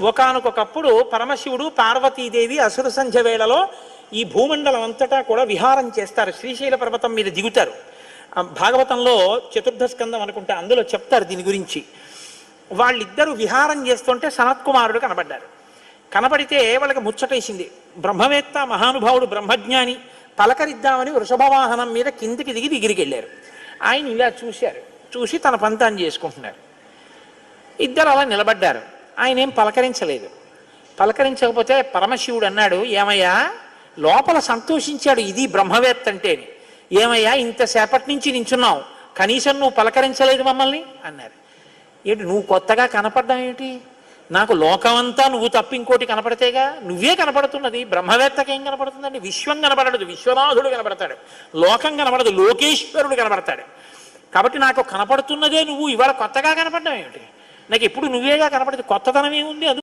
ఒకానొకప్పుడు పరమశివుడు పార్వతీదేవి అసుర సంధ్య వేళలో ఈ భూమండలం అంతటా కూడా విహారం చేస్తారు. శ్రీశైల పర్వతం మీద దిగుతారు. భాగవతంలో చతుర్థ స్కందం అనుకుంటా, అందులో చెప్తారు దీని గురించి. వాళ్ళిద్దరూ విహారం చేస్తుంటే సనత్కుమారుడు కనబడ్డారు. కనబడితే వాళ్ళకి ముచ్చటేసింది. బ్రహ్మవేత్త మహానుభావుడు బ్రహ్మజ్ఞాని, పలకరిద్దామని వృషభవాహనం మీద కిందికి దిగి దగ్గరికి వెళ్ళారు. ఆయన ఇలా చూశారు, చూసి తన పంతాన్ని చేసుకుంటున్నారు. ఇద్దరు అలా నిలబడ్డారు. ఆయన ఏం పలకరించలేదు. పలకరించకపోతే పరమశివుడు అన్నాడు, ఏమయ్యా లోపల సంతోషించాడు, ఇది బ్రహ్మవేత్త అంటే. ఏమయ్యా ఇంతసేపటి నుంచి నించున్నావు, కనీసం నువ్వు పలకరించలేదు మమ్మల్ని అన్నారు. ఏంటి నువ్వు కొత్తగా కనపడ్డావు ఏమిటి? నాకు లోకమంతా నువ్వు తప్ప ఇంకోటి కనపడితేగా, నువ్వే కనపడుతున్నది. బ్రహ్మవేత్తకి ఏం కనపడుతుందండి? విశ్వం కనపడదు, విశ్వనాథుడు కనపడతాడు. లోకం కనపడదు, లోకేశ్వరుడు కనపడతాడు. కాబట్టి నాకు కనపడుతున్నదే నువ్వు, ఇవాళ కొత్తగా కనపడ్డావు ఏమిటి? నాకు ఎప్పుడు నువ్వేగా కనపడదు, కొత్తదనం ఏముంది? అది